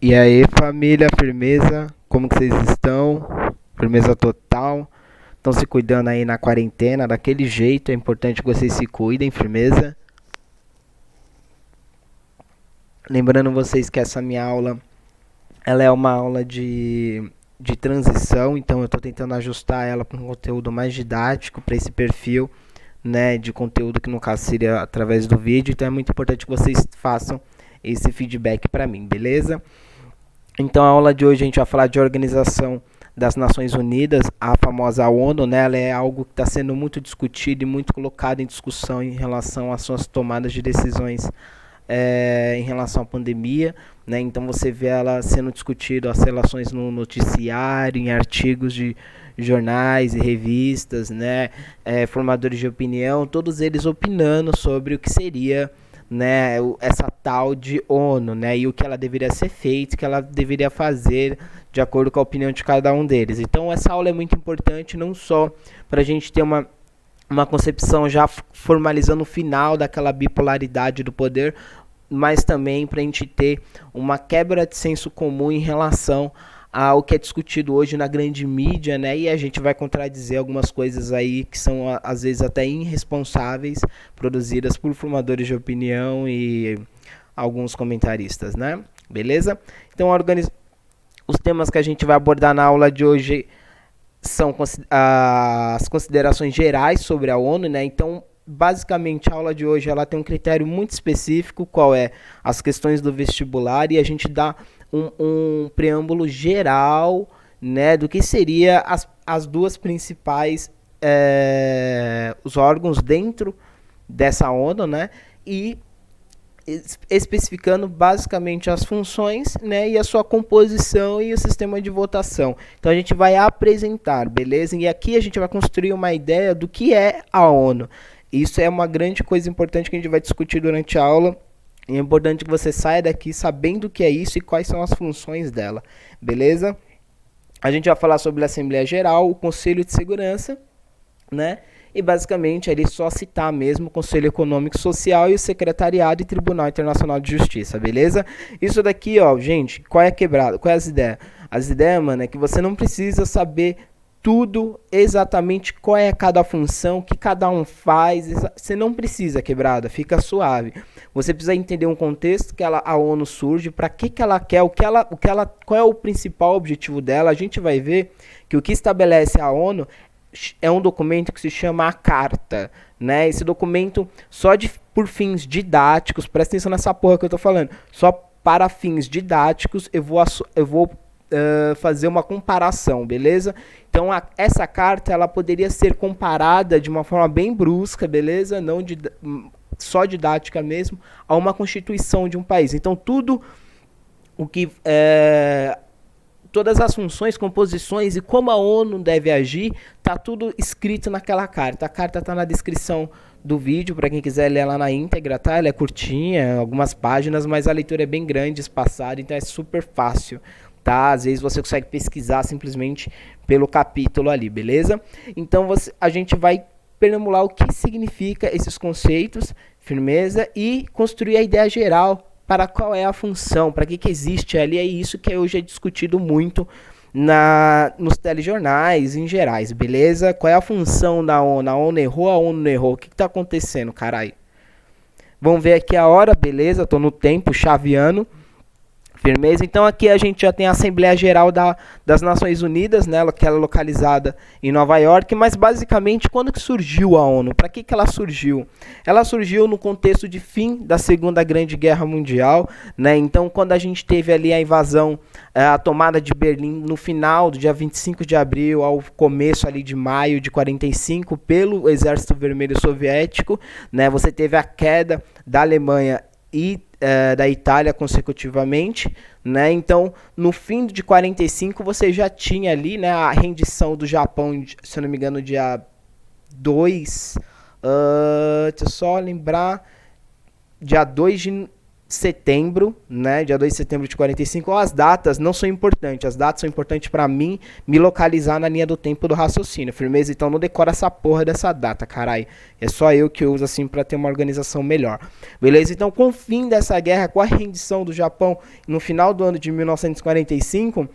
E aí, família, firmeza? Como que vocês estão? Firmeza total? Estão se cuidando aí na quarentena, daquele jeito, é importante que vocês se cuidem, firmeza? Lembrando vocês que essa minha aula, ela é uma aula de transição, então eu estou tentando ajustar ela para um conteúdo mais didático, para esse perfil, né, de conteúdo que no caso seria através do vídeo, então é muito importante que vocês façam esse feedback para mim, beleza? Então, a aula de hoje a gente vai falar de Organização das Nações Unidas, a famosa ONU, né? Ela é algo que está sendo muito discutido e muito colocado em discussão em relação às suas tomadas de decisões em relação à pandemia, né? Então, você vê ela sendo discutida, as relações no noticiário, em artigos de jornais e revistas, né? Formadores de opinião, todos eles opinando sobre o que seria, né, essa tal de ONU, né, e o que ela deveria ser feito, o que ela deveria fazer de acordo com a opinião de cada um deles. Então essa aula é muito importante não só para a gente ter uma concepção já formalizando o final daquela bipolaridade do poder, mas também para a gente ter uma quebra de senso comum em relação ao que é discutido hoje na grande mídia, né? E a gente vai contradizer algumas coisas aí que são às vezes até irresponsáveis, produzidas por formadores de opinião e alguns comentaristas, né? Beleza? Então, os temas que a gente vai abordar na aula de hoje são as considerações gerais sobre a ONU, né? Então, basicamente, a aula de hoje ela tem um critério muito específico, qual é as questões do vestibular, e a gente dá um preâmbulo geral, né, do que seria as duas principais os órgãos dentro dessa ONU, né, e especificando basicamente as funções, né, e a sua composição e o sistema de votação. Então a gente vai apresentar, beleza? E aqui a gente vai construir uma ideia do que é a ONU. Isso é uma grande coisa importante que a gente vai discutir durante a aula. E é importante que você saia daqui sabendo o que é isso e quais são as funções dela, beleza? A gente vai falar sobre a Assembleia Geral, o Conselho de Segurança, né? E basicamente ele só citar mesmo o Conselho Econômico e Social e o Secretariado e Tribunal Internacional de Justiça, beleza? Isso daqui, ó, gente, qual é a quebrada? Qual é as ideias? As ideias, mano, é que você não precisa saber tudo exatamente qual é cada função, o que cada um faz. Você não precisa, quebrada, fica suave. Você precisa entender um contexto que a ONU surge, para que ela quer, qual é o principal objetivo dela. A gente vai ver que o que estabelece a ONU é um documento que se chama a Carta, né? Esse documento por fins didáticos, presta atenção nessa porra que eu tô falando, só para fins didáticos eu vou fazer uma comparação, beleza? Então essa carta ela poderia ser comparada de uma forma bem brusca, beleza? Não só didática mesmo, a uma constituição de um país. Então tudo o que todas as funções, composições e como a ONU deve agir, tá tudo escrito naquela carta. A carta tá na descrição do vídeo, para quem quiser ler ela na íntegra, tá? Ela é curtinha, algumas páginas, mas a leitura é bem grande, espaçada, então é super fácil, tá? Às vezes você consegue pesquisar simplesmente pelo capítulo ali, beleza? Então a gente vai perambulhar o que significa esses conceitos, firmeza, e construir a ideia geral para qual é a função, para que existe ali, é isso que hoje é discutido muito nos telejornais em gerais, beleza? Qual é a função da ONU? A ONU errou, a ONU não errou, o que está acontecendo, caralho? Vamos ver aqui a hora, beleza? Estou no tempo, chaveando. Firmeza? Então aqui a gente já tem a Assembleia Geral das Nações Unidas, né, que é localizada em Nova York, mas basicamente quando que surgiu a ONU? Para que ela surgiu? Ela surgiu no contexto de fim da Segunda Grande Guerra Mundial, né? Então quando a gente teve ali a invasão, a tomada de Berlim no final do dia 25 de abril ao começo ali de maio de 45 pelo Exército Vermelho Soviético, né? Você teve a queda da Alemanha e da Itália consecutivamente, né? Então, no fim de 45, você já tinha ali, né, a rendição do Japão, se eu não me engano, dia 2, deixa eu só lembrar, dia 2 de setembro, né, dia 2 de setembro de 45, as datas não são importantes, as datas são importantes para mim me localizar na linha do tempo do raciocínio, firmeza? Então não decora essa porra dessa data, carai, é só eu que uso assim para ter uma organização melhor, beleza? Então com o fim dessa guerra, com a rendição do Japão no final do ano de 1945,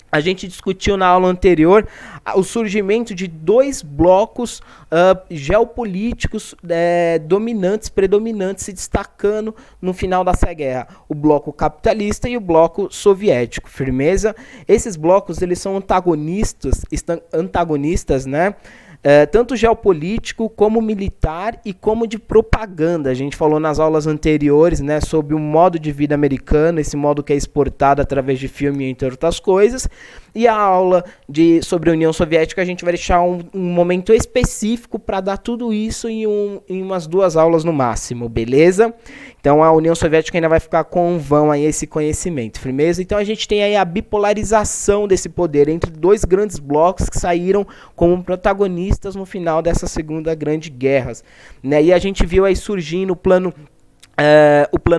a gente discutiu na aula anterior o surgimento de dois blocos geopolíticos dominantes, predominantes, se destacando no final dessa guerra. O bloco capitalista e o bloco soviético. Firmeza? Esses blocos eles são antagonistas, né? Tanto geopolítico como militar e como de propaganda. A gente falou nas aulas anteriores, né, sobre o modo de vida americano, esse modo que é exportado através de filme, entre outras coisas. E a aula sobre a União Soviética a gente vai deixar um momento específico para dar tudo isso em umas 2 aulas no máximo, beleza? Então a União Soviética ainda vai ficar com vão aí esse conhecimento, firmeza? Então a gente tem aí a bipolarização desse poder entre 2 grandes blocos que saíram como protagonistas no final dessa segunda grande guerra, né? E a gente viu aí surgindo o plano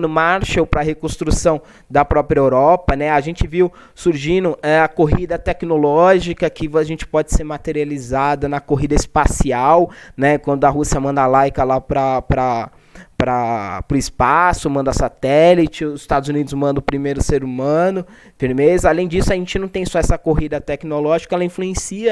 Marshall para a reconstrução da própria Europa, né? A gente viu surgindo a corrida tecnológica que a gente pode ser materializada na corrida espacial, né? Quando a Rússia manda a Laika lá para o espaço, manda satélite, os Estados Unidos mandam o primeiro ser humano, firmeza? Além disso, a gente não tem só essa corrida tecnológica,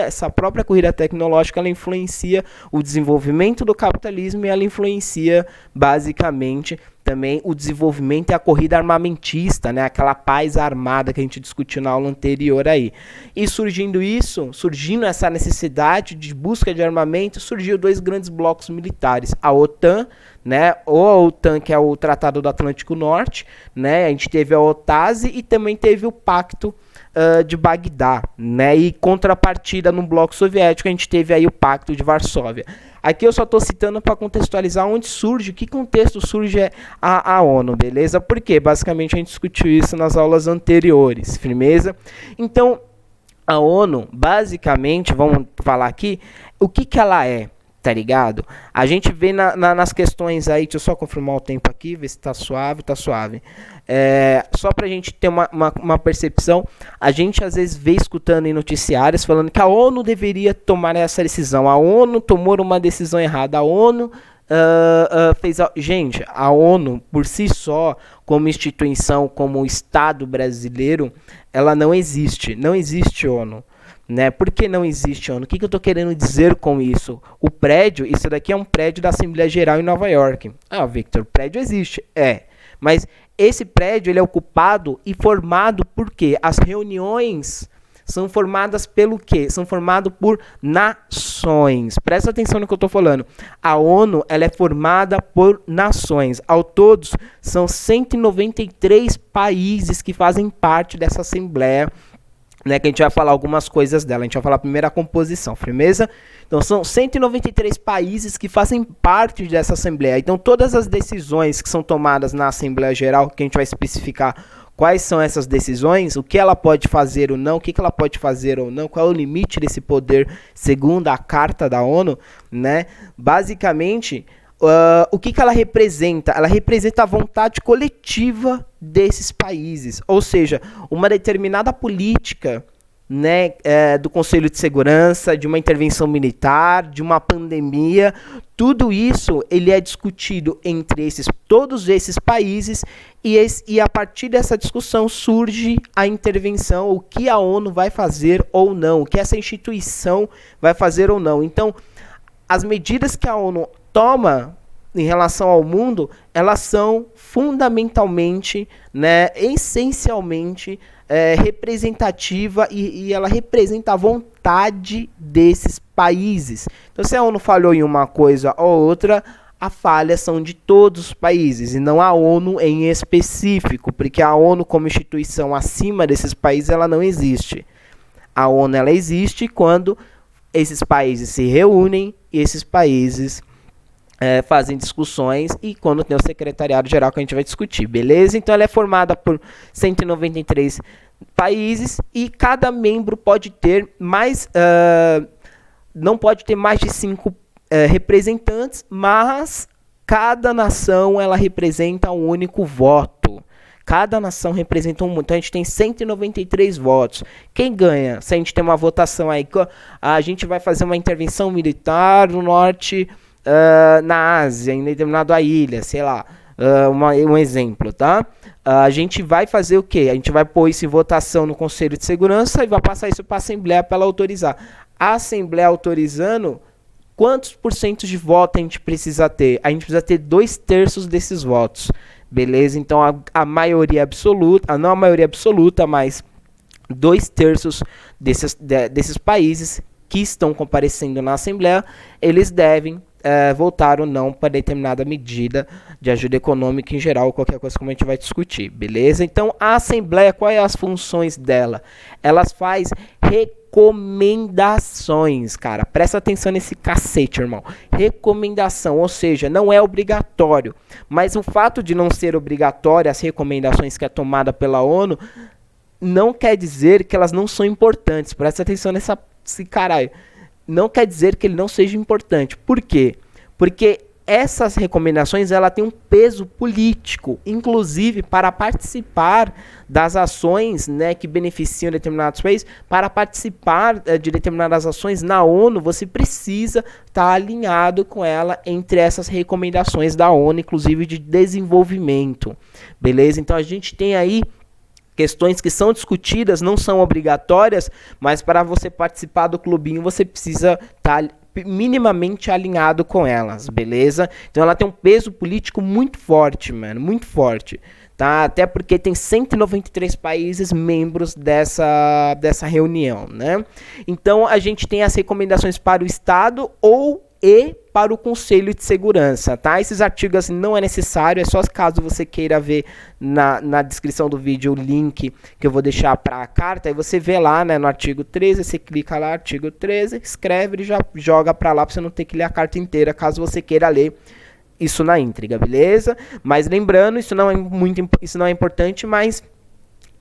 essa própria corrida tecnológica, ela influencia o desenvolvimento do capitalismo e ela influencia, basicamente, também o desenvolvimento e a corrida armamentista, né? Aquela paz armada que a gente discutiu na aula anterior aí. E surgindo essa necessidade de busca de armamento, surgiu 2 grandes blocos militares, a OTAN, né? Ou a OTAN, que é o Tratado do Atlântico Norte, né? A gente teve a OTASE e também teve o Pacto de Bagdá, né? E contrapartida no bloco soviético a gente teve aí o Pacto de Varsóvia. Aqui eu só estou citando para contextualizar onde surge, que contexto surge a ONU, beleza? Porque basicamente a gente discutiu isso nas aulas anteriores, firmeza? Então a ONU, basicamente, vamos falar aqui, o que ela é? Tá ligado? A gente vê nas questões aí, deixa eu só confirmar o tempo aqui, ver se tá suave, tá suave. Só pra gente ter uma percepção, a gente às vezes vê escutando em noticiários falando que a ONU deveria tomar essa decisão, a ONU tomou uma decisão errada, a ONU fez... Gente, a ONU por si só, como instituição, como Estado brasileiro, ela não existe ONU. Né? Por que não existe ONU? O que eu estou querendo dizer com isso? O prédio, isso daqui é um prédio da Assembleia Geral em Nova York. Victor, o prédio existe. Mas esse prédio ele é ocupado e formado por quê? As reuniões são formadas pelo quê? São formadas por nações. Presta atenção no que eu estou falando. A ONU ela é formada por nações. Ao todos, são 193 países que fazem parte dessa Assembleia, né, que a gente vai falar algumas coisas dela. A gente vai falar primeiro a composição, firmeza? Então são 193 países que fazem parte dessa Assembleia. Então todas as decisões que são tomadas na Assembleia Geral, que a gente vai especificar quais são essas decisões, o que ela pode fazer ou não, o que ela pode fazer ou não, qual é o limite desse poder segundo a Carta da ONU, né? Basicamente, o que ela representa? Ela representa a vontade coletiva desses países, ou seja, uma determinada política, né, do Conselho de Segurança, de uma intervenção militar, de uma pandemia, tudo isso ele é discutido entre todos esses países e a partir dessa discussão surge a intervenção, o que a ONU vai fazer ou não, o que essa instituição vai fazer ou não. Então, as medidas que a ONU toma em relação ao mundo, elas são fundamentalmente, né, essencialmente representativa e ela representa a vontade desses países. Então, se a ONU falhou em uma coisa ou outra, a falha são de todos os países e não a ONU em específico, porque a ONU como instituição acima desses países, ela não existe. A ONU ela existe quando esses países se reúnem e esses países fazem discussões e quando tem o secretariado geral que a gente vai discutir, beleza? Então ela é formada por 193 países e cada membro pode ter não pode ter mais de 5 representantes, mas cada nação ela representa um único voto. Cada nação representa um. Então a gente tem 193 votos. Quem ganha? Se a gente tem uma votação aí, a gente vai fazer uma intervenção militar no norte, na Ásia, em determinada ilha, sei lá. Um exemplo, tá? A gente vai fazer o quê? A gente vai pôr isso em votação no Conselho de Segurança e vai passar isso para a Assembleia para ela autorizar. A Assembleia autorizando, quantos por cento de voto a gente precisa ter? A gente precisa ter 2/3 desses votos, beleza? Então a maioria absoluta, não a maioria absoluta, mas 2/3 desses países que estão comparecendo na Assembleia, eles devem votar ou não para determinada medida de ajuda econômica em geral, qualquer coisa como a gente vai discutir, beleza? Então a Assembleia, quais as funções dela? Elas faz recomendações, cara, presta atenção nesse cacete, irmão. Recomendação, ou seja, não é obrigatório, mas o fato de não ser obrigatório, as recomendações que é tomada pela ONU, não quer dizer que elas não são importantes. Presta atenção nesse caralho. Não quer dizer que ele não seja importante. Por quê? Porque essas recomendações ela tem um peso político, inclusive para participar das ações, né, que beneficiam determinados países. Para participar de determinadas ações na ONU, você precisa estar alinhado com ela entre essas recomendações da ONU, inclusive de desenvolvimento. Beleza? Então a gente tem aí questões que são discutidas, não são obrigatórias, mas para você participar do clubinho você precisa estar minimamente alinhado com elas, beleza? Então ela tem um peso político muito forte, mano, muito forte, tá? Até porque tem 193 países membros dessa reunião, né? Então a gente tem as recomendações para o Estado e para o Conselho de Segurança, tá? Esses artigos assim, não é necessário, é só caso você queira ver na descrição do vídeo o link que eu vou deixar para a carta, aí você vê lá, né, no artigo 13, você clica lá, artigo 13, escreve e já joga para lá para você não ter que ler a carta inteira, caso você queira ler isso na íntegra, beleza? Mas lembrando, isso não é importante, mas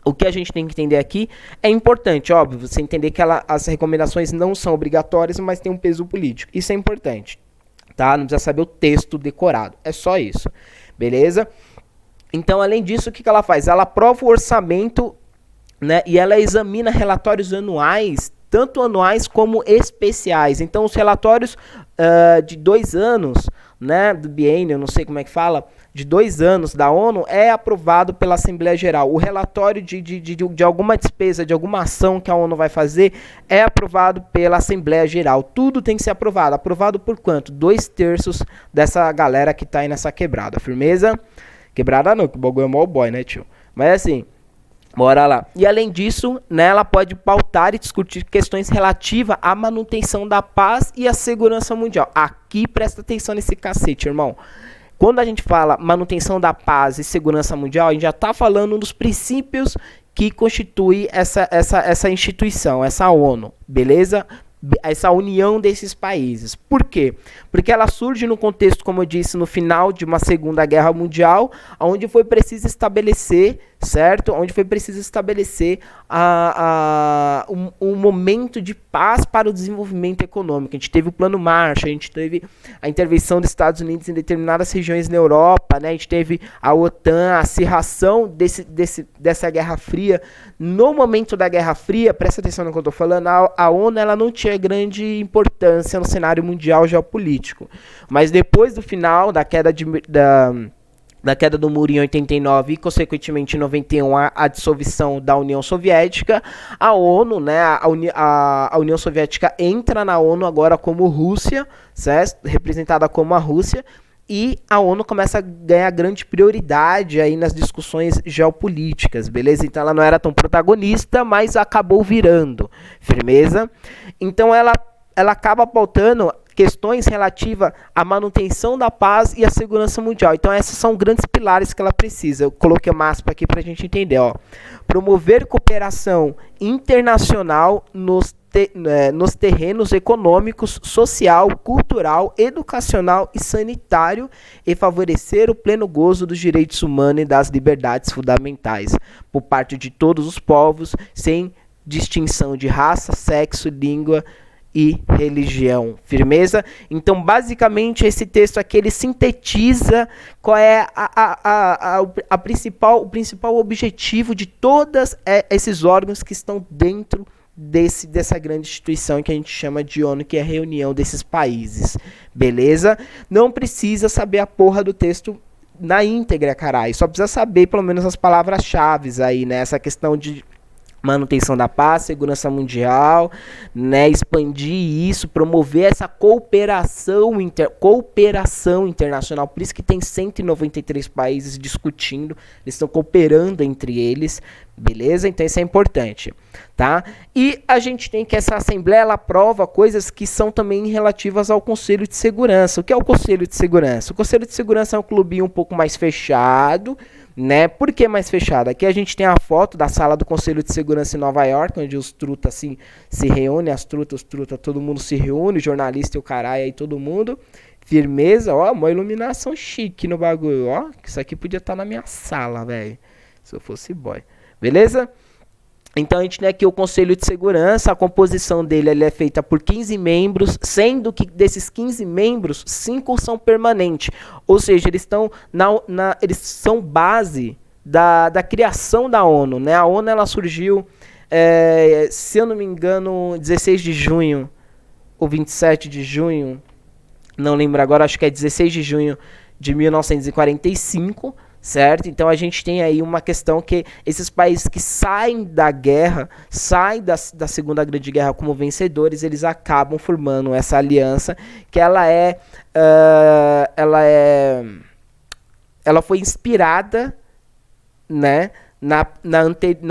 o que a gente tem que entender aqui é importante, óbvio, você entender que as recomendações não são obrigatórias, mas tem um peso político. Isso é importante, tá? Não precisa saber o texto decorado, é só isso, beleza? Então, além disso, o que ela faz? Ela aprova o orçamento, né, e ela examina relatórios anuais, tanto anuais como especiais. Então, os relatórios de 2 anos, né, do biênio, não sei como é que fala, de 2 anos da ONU é aprovado pela Assembleia Geral. O relatório de alguma despesa, de alguma ação que a ONU vai fazer é aprovado pela Assembleia Geral. Tudo tem que ser aprovado. Aprovado por quanto? 2/3 dessa galera que tá aí nessa quebrada. Firmeza? Quebrada não, que o bagulho é mó boy, né, tio? Mas assim, bora lá. E além disso, né, ela pode pautar e discutir questões relativas à manutenção da paz e à segurança mundial. Aqui presta atenção nesse cacete, irmão. Quando a gente fala manutenção da paz e segurança mundial, a gente já está falando dos princípios que constitui essa instituição, essa ONU, beleza? Essa união desses países. Por quê? Porque ela surge no contexto, como eu disse, no final de uma Segunda Guerra Mundial, onde foi preciso estabelecer, certo? Onde foi preciso estabelecer um momento de paz para o desenvolvimento econômico. A gente teve o Plano Marshall, a gente teve a intervenção dos Estados Unidos em determinadas regiões na Europa, né? A gente teve a OTAN, a acirração dessa Guerra Fria. No momento da Guerra Fria, presta atenção no que eu estou falando, a ONU ela não tinha grande importância no cenário mundial geopolítico. Mas depois do final da queda do muro em 89 e, consequentemente, em 91, a dissolução da União Soviética, a ONU, né, a União Soviética entra na ONU agora como Rússia, certo? Representada como a Rússia, e a ONU começa a ganhar grande prioridade aí nas discussões geopolíticas, beleza? Então ela não era tão protagonista, mas acabou virando, firmeza? Então ela acaba pautando questões relativas à manutenção da paz e à segurança mundial. Então esses são grandes pilares que ela precisa. Eu coloquei uma aspa aqui para a gente entender, ó. Promover cooperação internacional nos terrenos econômicos, social, cultural, educacional e sanitário e favorecer o pleno gozo dos direitos humanos e das liberdades fundamentais por parte de todos os povos, sem distinção de raça, sexo, língua e religião. Firmeza? Então, basicamente, esse texto aqui, ele sintetiza qual é o principal objetivo de todos esses órgãos que estão dentro dessa grande instituição que a gente chama de ONU, que é a reunião desses países. Beleza? Não precisa saber a porra do texto na íntegra, caralho. Só precisa saber, pelo menos, as palavras-chave aí, né? Essa questão de manutenção da paz, segurança mundial, né, expandir isso, promover essa cooperação internacional, por isso que tem 193 países discutindo, eles estão cooperando entre eles, beleza? Então isso é importante, tá? E a gente tem que essa Assembleia, ela aprova coisas que são também relativas ao Conselho de Segurança. O que é o Conselho de Segurança? O Conselho de Segurança é um clubinho um pouco mais fechado, né? Por que mais fechado? Aqui a gente tem a foto da sala do Conselho de Segurança em Nova York, onde os trutas assim, se reúnem, os trutas, todo mundo se reúne, jornalista e o caralho aí, todo mundo. Firmeza, ó, uma iluminação chique no bagulho, ó. Isso aqui podia estar na minha sala, velho, se eu fosse boy. Beleza? Então a gente tem aqui o Conselho de Segurança, a composição dele ele é feita por 15 membros, sendo que desses 15 membros, 5 são permanentes. Ou seja, eles estão eles são base da criação da ONU, né? A ONU ela surgiu, se eu não me engano, 16 de junho ou 27 de junho, não lembro agora, acho que é 16 de junho de 1945, certo? Então a gente tem aí uma questão que esses países que saem da guerra, saem da Segunda Grande Guerra como vencedores, eles acabam formando essa aliança que ela foi inspirada, né, na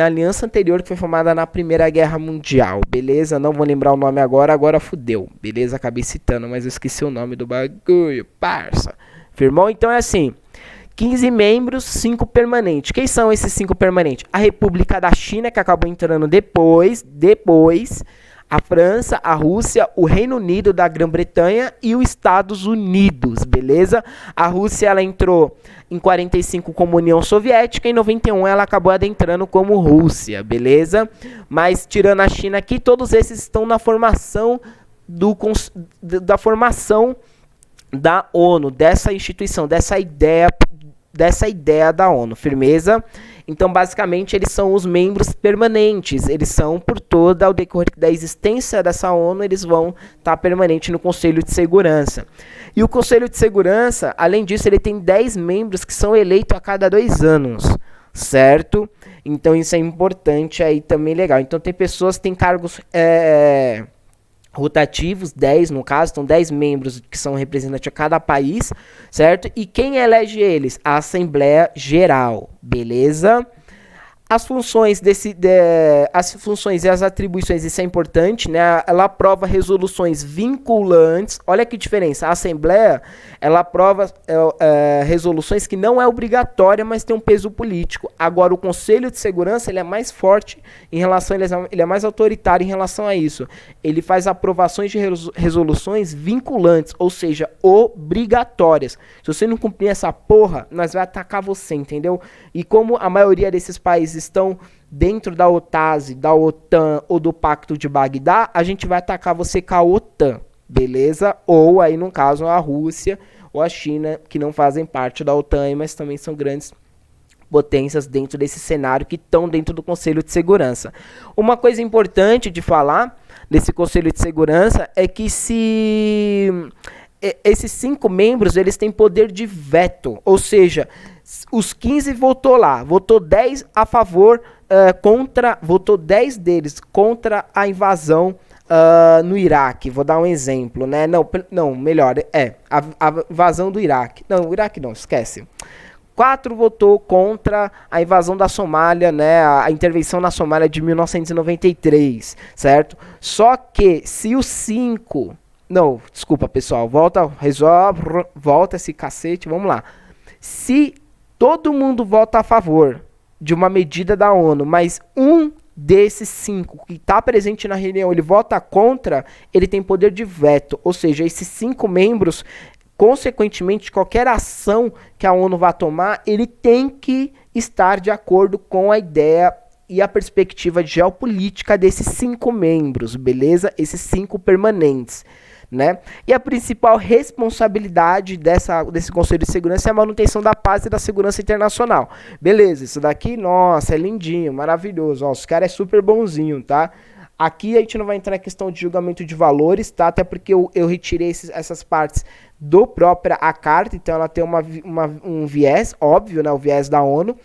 aliança anterior que foi formada na Primeira Guerra Mundial, beleza? Não vou lembrar o nome agora fudeu, beleza? Acabei citando, mas eu esqueci o nome do bagulho, parça. Firmou? Então é assim, 15 membros, 5 permanentes. Quem são esses 5 permanentes? A República da China, que acabou entrando depois, a França, a Rússia, o Reino Unido da Grã-Bretanha e os Estados Unidos, beleza? A Rússia, ela entrou em 45 como União Soviética, em 91 ela acabou adentrando como Rússia, beleza? Mas tirando a China aqui, todos esses estão na formação da formação da ONU, dessa instituição, dessa ideia da ONU, firmeza? Então, basicamente, eles são os membros permanentes, eles são por toda o decorrer da existência dessa ONU, eles vão estar permanente no Conselho de Segurança. E o Conselho de Segurança, além disso, ele tem 10 membros que são eleitos a cada 2 anos, certo? Então, isso é importante aí também, legal. Então, tem pessoas que têm cargos rotativos, 10 no caso, então 10 membros que são representantes a cada país, certo? E quem elege eles? A Assembleia Geral, beleza? As funções as funções e as atribuições, isso é importante, né? Ela aprova resoluções vinculantes. Olha que diferença. A Assembleia, ela aprova resoluções que não é obrigatória, mas tem um peso político. Agora, o Conselho de Segurança, ele é mais forte em relação, ele é mais autoritário em relação a isso. Ele faz aprovações de resoluções vinculantes, ou seja, obrigatórias. Se você não cumprir essa porra, nós vamos atacar você, entendeu? E como a maioria desses países estão dentro da OTASE, da OTAN ou do Pacto de Bagdá, a gente vai atacar você com a OTAN, beleza? Ou aí, no caso, a Rússia ou a China, que não fazem parte da OTAN, mas também são grandes potências dentro desse cenário que estão dentro do Conselho de Segurança. Uma coisa importante de falar desse Conselho de Segurança é que esses 5 membros, eles têm poder de veto, ou seja, os 15 votou 10 a favor, votou 10 deles contra a invasão no Iraque. Vou dar um exemplo, né? Não, melhor, a invasão do Iraque. Não, o Iraque não, esquece. 4 votou contra a invasão da Somália, né? A intervenção na Somália de 1993, certo? Só que se os 5... Não, desculpa, pessoal. Volta esse cacete, vamos lá. Se todo mundo vota a favor de uma medida da ONU, mas um desses 5 que está presente na reunião, ele vota contra, ele tem poder de veto. Ou seja, esses 5 membros, consequentemente, qualquer ação que a ONU vá tomar, ele tem que estar de acordo com a ideia e a perspectiva geopolítica desses 5 membros, beleza? Esses 5 permanentes, né? E a principal responsabilidade desse Conselho de Segurança é a manutenção da paz e da segurança internacional. Beleza, isso daqui, nossa, é lindinho, maravilhoso, ó, os caras é super bonzinho, tá? Aqui a gente não vai entrar na questão de julgamento de valores, tá? Até porque eu retirei essas partes do própria a carta, então ela tem um viés, óbvio, né? O viés da ONU.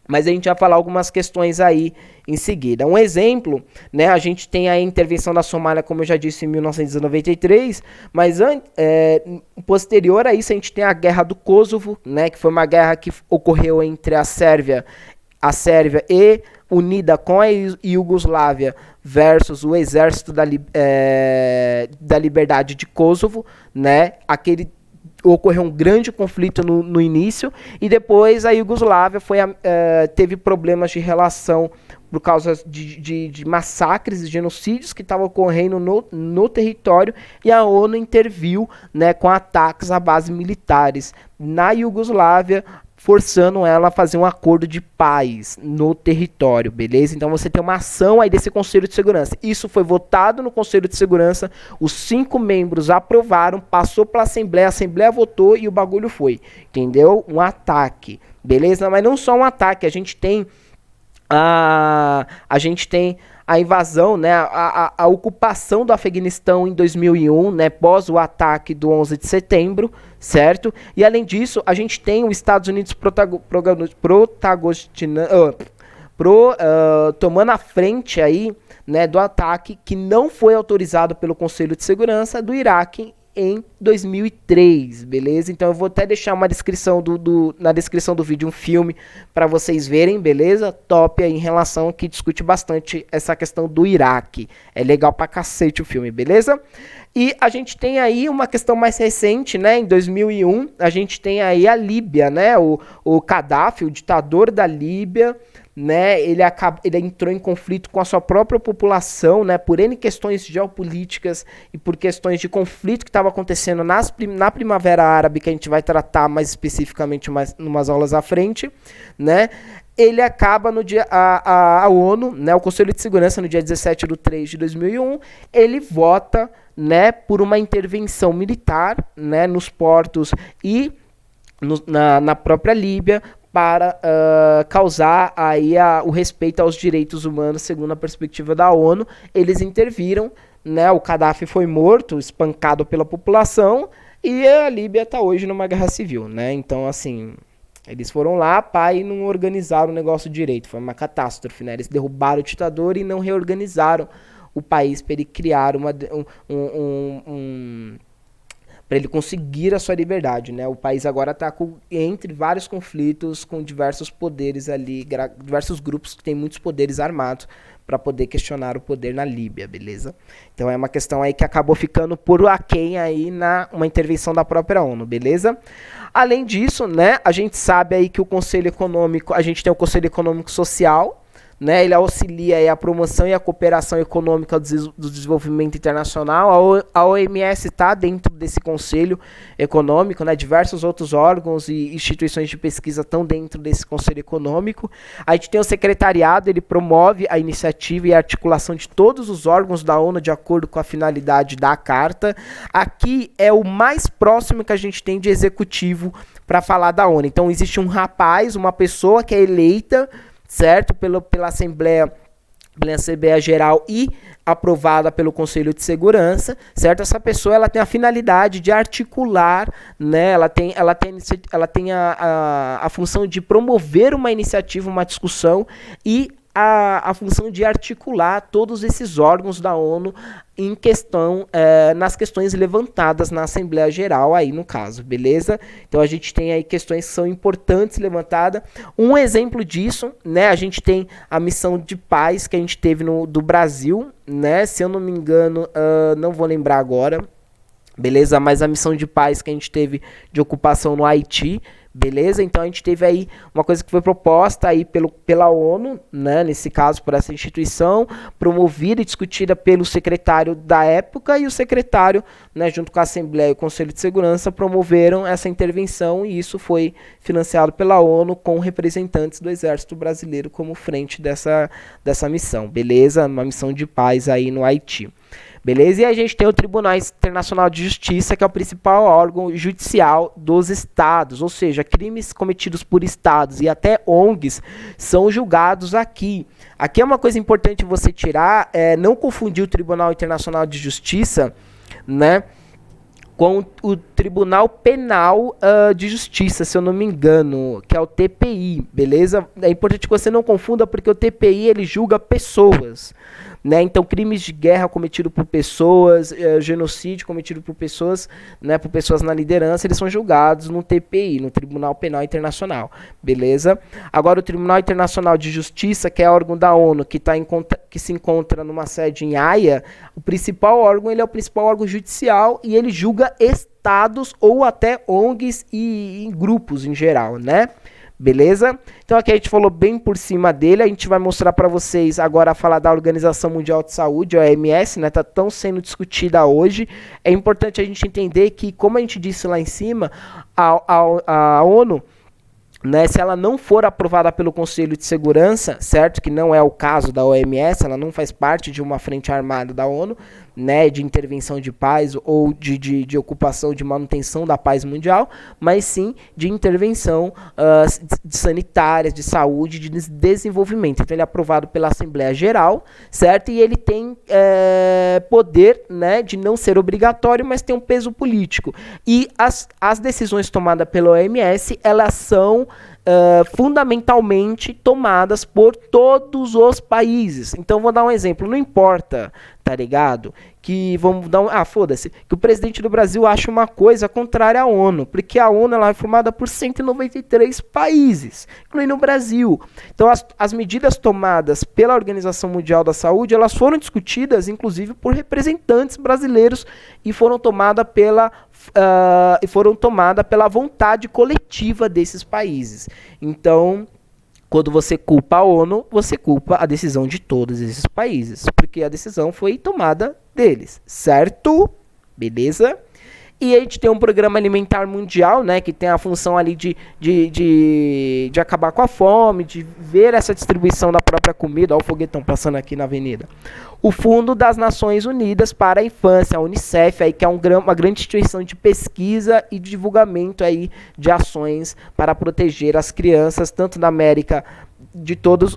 Mas a gente vai falar algumas questões aí em seguida. Um exemplo, né, a gente tem a intervenção da Somália, como eu já disse, em 1993, mas posterior a isso a gente tem a Guerra do Kosovo, né, que foi uma guerra que ocorreu entre a Sérvia e unida com a Iugoslávia versus o Exército da Liberdade de Kosovo, né, ocorreu um grande conflito no início, e depois a Iugoslávia teve problemas de relação por causa de massacres e genocídios que estavam ocorrendo no território, e a ONU interviu, né, com ataques a bases militares na Iugoslávia, forçando ela a fazer um acordo de paz no território, beleza? Então você tem uma ação aí desse Conselho de Segurança. Isso foi votado no Conselho de Segurança, os 5 membros aprovaram, passou pela Assembleia, a Assembleia votou e o bagulho foi, entendeu? Um ataque, beleza? Mas não só um ataque, a gente tem a invasão, né, a ocupação do Afeganistão em 2001, né, pós o ataque do 11 de setembro, certo? E além disso, a gente tem os Estados Unidos tomando a frente aí, né, do ataque que não foi autorizado pelo Conselho de Segurança do Iraque em 2003, beleza? Então eu vou até deixar uma descrição na descrição do vídeo um filme para vocês verem, beleza? Top aí em relação que discute bastante essa questão do Iraque. É legal pra cacete o filme, beleza? E a gente tem aí uma questão mais recente, né? Em 2001, a gente tem aí a Líbia, né? O Gaddafi, o ditador da Líbia, né, ele entrou em conflito com a sua própria população, né, por N questões geopolíticas e por questões de conflito que estava acontecendo na Primavera Árabe, que a gente vai tratar mais especificamente umas aulas à frente, né. Ele acaba no dia, a ONU, né, o Conselho de Segurança, no dia 17/3/2001, ele vota, né, por uma intervenção militar, né, nos portos e na própria Líbia, para causar aí o respeito aos direitos humanos, segundo a perspectiva da ONU. Eles interviram, né, o Gaddafi foi morto, espancado pela população, e a Líbia está hoje numa guerra civil, né? Então, assim, eles foram lá, e não organizaram o negócio direito, foi uma catástrofe, né? Eles derrubaram o ditador e não reorganizaram o país para ele criar para ele conseguir a sua liberdade, né? O país agora está entre vários conflitos com diversos poderes ali, diversos grupos que têm muitos poderes armados para poder questionar o poder na Líbia, beleza? Então é uma questão aí que acabou ficando por aquém aí uma intervenção da própria ONU, beleza? Além disso, né, a gente sabe aí que o Conselho Econômico, a gente tem o Conselho Econômico Social, né, ele auxilia aí a promoção e a cooperação econômica do desenvolvimento internacional. A OMS está dentro desse conselho econômico, né, diversos outros órgãos e instituições de pesquisa estão dentro desse conselho econômico. A gente tem o secretariado, ele promove a iniciativa e a articulação de todos os órgãos da ONU de acordo com a finalidade da carta. Aqui é o mais próximo que a gente tem de executivo para falar da ONU. Então existe uma pessoa que é eleita, certo, pela Assembleia Geral e aprovada pelo Conselho de Segurança, certo? Essa pessoa ela tem a finalidade de articular, né? Ela tem a função de promover uma iniciativa, uma discussão e a função de articular todos esses órgãos da ONU em questão, nas questões levantadas na Assembleia Geral aí no caso, beleza? Então a gente tem aí questões que são importantes levantadas. Um exemplo disso, né? A gente tem a missão de paz que a gente teve do Brasil, né? Se eu não me engano, não vou lembrar agora, beleza? Mas a missão de paz que a gente teve de ocupação no Haiti, Beleza? Então a gente teve aí uma coisa que foi proposta aí pela ONU, né, nesse caso por essa instituição, promovida e discutida pelo secretário da época, e o secretário, né, junto com a Assembleia e o Conselho de Segurança, promoveram essa intervenção, e isso foi financiado pela ONU com representantes do Exército Brasileiro como frente dessa missão, beleza? Uma missão de paz aí no Haiti. Beleza? E a gente tem o Tribunal Internacional de Justiça, que é o principal órgão judicial dos estados, ou seja, crimes cometidos por estados e até ONGs são julgados aqui. Aqui é uma coisa importante você tirar, não confundir o Tribunal Internacional de Justiça, né, com o Tribunal Penal de Justiça, se eu não me engano, que é o TPI, beleza? É importante que você não confunda, porque o TPI ele julga pessoas, né? Então, crimes de guerra cometidos por pessoas, genocídio cometido por pessoas, né, por pessoas na liderança, eles são julgados no TPI, no Tribunal Penal Internacional, beleza? Agora, o Tribunal Internacional de Justiça, que é órgão da ONU, que se encontra numa sede em Haia, o principal órgão, ele é o principal órgão judicial e ele julga estados ou até ONGs e grupos em geral, né? Beleza? Então aqui a gente falou bem por cima dele, a gente vai mostrar para vocês agora falar da Organização Mundial de Saúde, a OMS, né, tá tão sendo discutida hoje. É importante a gente entender que, como a gente disse lá em cima, a ONU, né, se ela não for aprovada pelo Conselho de Segurança, certo? Que não é o caso da OMS, ela não faz parte de uma frente armada da ONU, né, de intervenção de paz ou de ocupação, de manutenção da paz mundial, mas sim de intervenção sanitária, de saúde, de desenvolvimento. Então ele é aprovado pela Assembleia Geral, certo? E ele tem poder, né, de não ser obrigatório, mas tem um peso político. E as decisões tomadas pela OMS, elas são fundamentalmente tomadas por todos os países. Então vou dar um exemplo, não importa, tá ligado? Que vamos dar foda-se, que o presidente do Brasil acha uma coisa contrária à ONU, porque a ONU ela é formada por 193 países, incluindo o Brasil. Então as medidas tomadas pela Organização Mundial da Saúde, elas foram discutidas inclusive por representantes brasileiros e foram tomadas pela vontade coletiva desses países. Então, quando você culpa a ONU, você culpa a decisão de todos esses países, porque a decisão foi tomada deles, certo? Beleza? E a gente tem um programa alimentar mundial, né, que tem a função ali de acabar com a fome, de ver essa distribuição da própria comida. Olha o foguetão passando aqui na avenida. O Fundo das Nações Unidas para a Infância, a Unicef, aí, que é uma grande instituição de pesquisa e divulgamento aí, de ações para proteger as crianças, tanto na América, de toda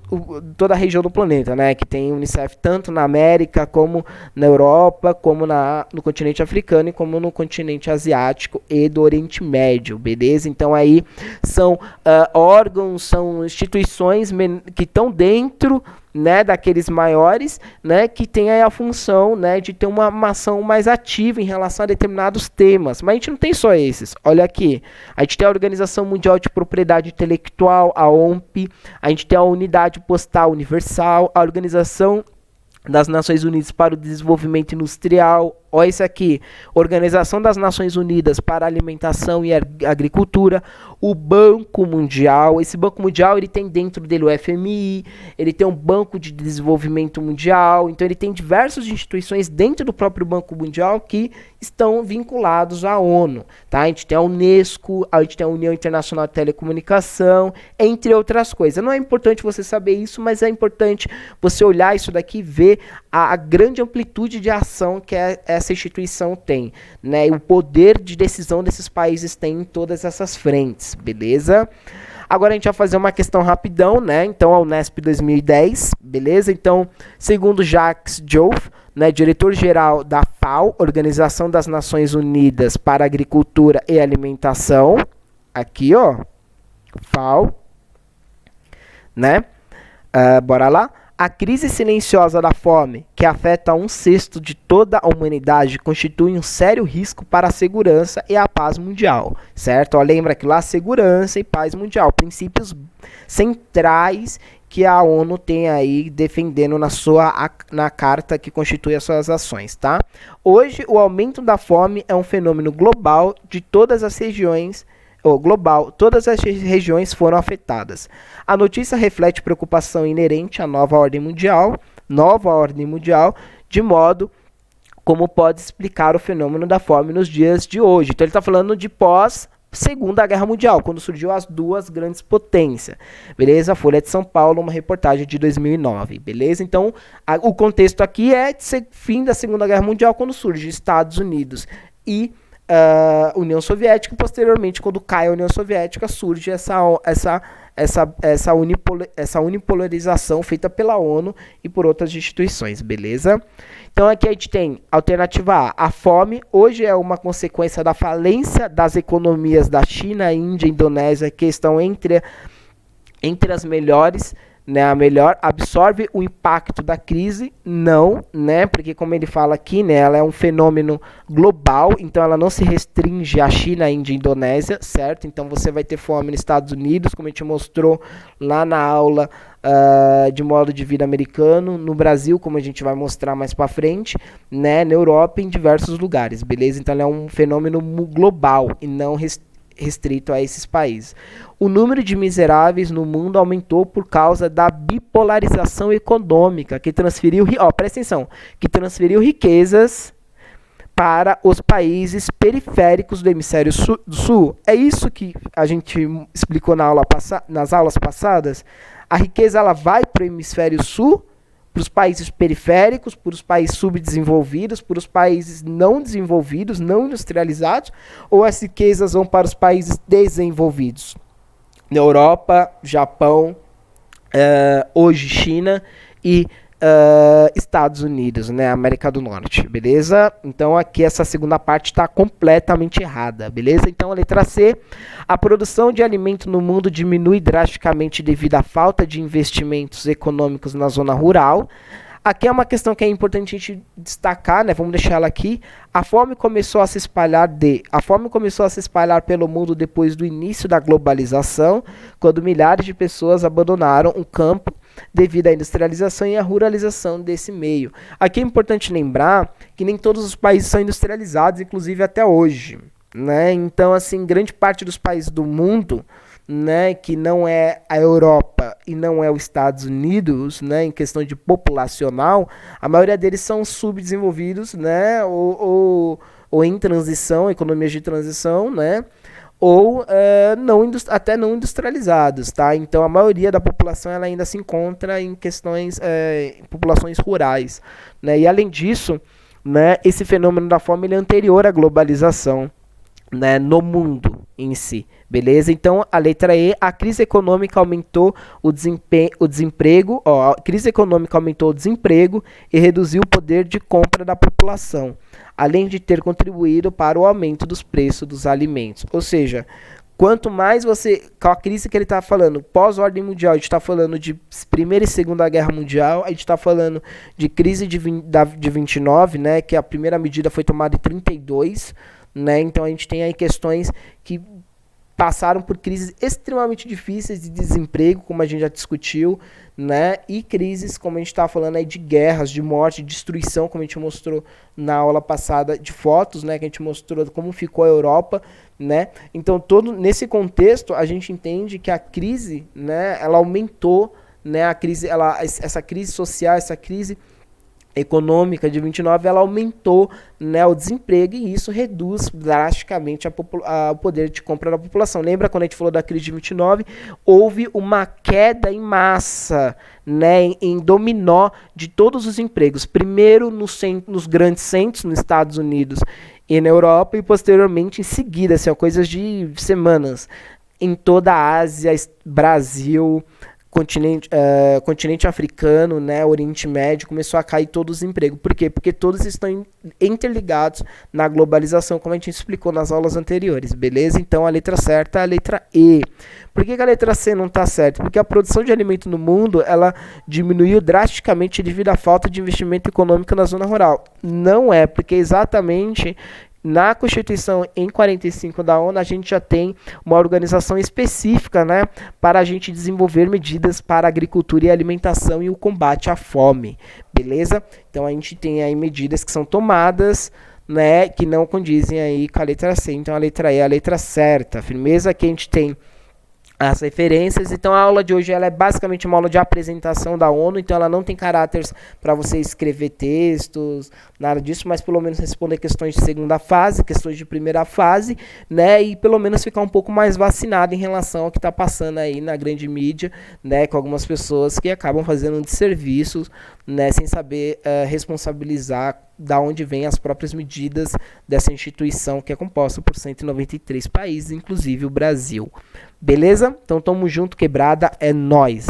a região do planeta, né, que tem Unicef tanto na América, como na Europa, como no continente africano e como no continente asiático e do Oriente Médio, beleza? Então aí são órgãos, são instituições que estão dentro, né, daqueles maiores, né, que tem aí a função, né, de ter uma ação mais ativa em relação a determinados temas. Mas a gente não tem só esses. Olha aqui, a gente tem a Organização Mundial de Propriedade Intelectual, a OMP, a gente tem a Unidade Postal Universal, a Organização das Nações Unidas para o Desenvolvimento Industrial. Olha isso aqui, Organização das Nações Unidas para a Alimentação e Agricultura, o Banco Mundial. Esse Banco Mundial ele tem dentro dele o FMI, ele tem um Banco de Desenvolvimento Mundial, então ele tem diversas instituições dentro do próprio Banco Mundial que estão vinculados à ONU, tá? A gente tem a Unesco, a gente tem a União Internacional de Telecomunicação, entre outras coisas. Não é importante você saber isso, mas é importante você olhar isso daqui e ver a grande amplitude de ação que essa instituição tem, né? E o poder de decisão desses países tem em todas essas frentes, beleza? Agora a gente vai fazer uma questão rapidão, né? Então, a Unesp 2010, beleza? Então, segundo Jacques Jouff, né, diretor-geral da FAO, Organização das Nações Unidas para a Agricultura e Alimentação, aqui, ó, FAO, né? Bora lá. A crise silenciosa da fome, que afeta 1/6 de toda a humanidade, constitui um sério risco para a segurança e a paz mundial, certo? Ó, lembra que lá segurança e paz mundial, princípios centrais que a ONU tem aí defendendo na carta que constitui as suas ações, tá? Hoje, o aumento da fome é um fenômeno global de todas as regiões global, todas as regiões foram afetadas. A notícia reflete preocupação inerente à nova ordem mundial, de modo como pode explicar o fenômeno da fome nos dias de hoje. Então ele está falando de pós Segunda Guerra Mundial, quando surgiu as duas grandes potências, beleza? Folha de São Paulo, uma reportagem de 2009, beleza? Então, o contexto aqui é de fim da Segunda Guerra Mundial, quando surge Estados Unidos e União Soviética. Posteriormente, quando cai a União Soviética, surge essa unipolarização feita pela ONU e por outras instituições, beleza? Então aqui a gente tem alternativa A, a fome hoje é uma consequência da falência das economias da China, Índia e Indonésia, que estão entre as melhores, né, a melhor absorve o impacto da crise, não, né, porque como ele fala aqui, né, ela é um fenômeno global, então ela não se restringe à China, Índia e Indonésia, certo? Então você vai ter fome nos Estados Unidos, como a gente mostrou lá na aula de modo de vida americano, no Brasil, como a gente vai mostrar mais para frente, né, na Europa e em diversos lugares, beleza? Então ela é um fenômeno global e não restrito a esses países. O número de miseráveis no mundo aumentou por causa da bipolarização econômica, que transferiu, presta atenção, que transferiu riquezas para os países periféricos do hemisfério sul. É isso que a gente explicou nas aulas passadas. A riqueza ela vai para o hemisfério sul, para os países periféricos, para os países subdesenvolvidos, para os países não desenvolvidos, não industrializados, ou as riquezas vão para os países desenvolvidos? Na Europa, Japão, hoje China e Estados Unidos, né, América do Norte, beleza? Então aqui essa segunda parte está completamente errada, beleza? Então a letra C, a produção de alimento no mundo diminui drasticamente devido à falta de investimentos econômicos na zona rural. Aqui é uma questão que é importante a gente destacar, né? Vamos deixar ela aqui. A fome começou a se espalhar pelo mundo depois do início da globalização, quando milhares de pessoas abandonaram o campo devido à industrialização e à ruralização desse meio. Aqui é importante lembrar que nem todos os países são industrializados, inclusive até hoje, né? Então, assim, grande parte dos países do mundo, né, que não é a Europa e não é os Estados Unidos, né, em questão de populacional, a maioria deles são subdesenvolvidos, né, ou em transição, economias de transição, né, ou até não industrializados, tá? Então a maioria da população ela ainda se encontra em questões populações rurais, né? E além disso, né, esse fenômeno da fome ele é anterior à globalização, né, no mundo em si, beleza? Então a letra E, a crise econômica aumentou o desemprego, a crise econômica aumentou o desemprego e reduziu o poder de compra da população, além de ter contribuído para o aumento dos preços dos alimentos. Ou seja, quanto mais com a crise que ele está falando, pós-ordem mundial, a gente está falando de Primeira e Segunda Guerra Mundial, a gente está falando de crise de 29, né, que a primeira medida foi tomada em 32, né, então a gente tem aí questões que passaram por crises extremamente difíceis de desemprego, como a gente já discutiu, né? E crises, como a gente estava falando aí, de guerras, de morte, de destruição, como a gente mostrou na aula passada de fotos, né? Que a gente mostrou como ficou a Europa, né? Então, nesse contexto, a gente entende que a crise, né? Ela aumentou, né? Essa crise social, essa crise econômica de 29, ela aumentou, né, o desemprego e isso reduz drasticamente o poder de compra da população. Lembra quando a gente falou da crise de 29? Houve uma queda em massa, né, em dominó de todos os empregos. Primeiro nos grandes centros, nos Estados Unidos e na Europa, e posteriormente em seguida, assim, coisas de semanas, em toda a Ásia, Brasil, continente africano, né, Oriente Médio, começou a cair todos os empregos. Por quê? Porque todos estão interligados na globalização, como a gente explicou nas aulas anteriores, beleza? Então a letra certa é a letra E. Por que a letra C não está certa? Porque a produção de alimento no mundo ela diminuiu drasticamente devido à falta de investimento econômico na zona rural. Não é, porque exatamente na Constituição em 45 da ONU, a gente já tem uma organização específica, né, para a gente desenvolver medidas para a agricultura e alimentação e o combate à fome, beleza? Então a gente tem aí medidas que são tomadas, né, que não condizem aí com a letra C. Então a letra E é a letra certa. Firmeza que a gente tem as referências. Então a aula de hoje ela é basicamente uma aula de apresentação da ONU, então ela não tem caráteres para você escrever textos, nada disso, mas pelo menos responder questões de segunda fase, questões de primeira fase, né, e pelo menos ficar um pouco mais vacinado em relação ao que está passando aí na grande mídia, né, com algumas pessoas que acabam fazendo um desserviço, né, sem saber responsabilizar da onde vêm as próprias medidas dessa instituição que é composta por 193 países, inclusive o Brasil. Beleza? Então tamo junto, quebrada, é nóis!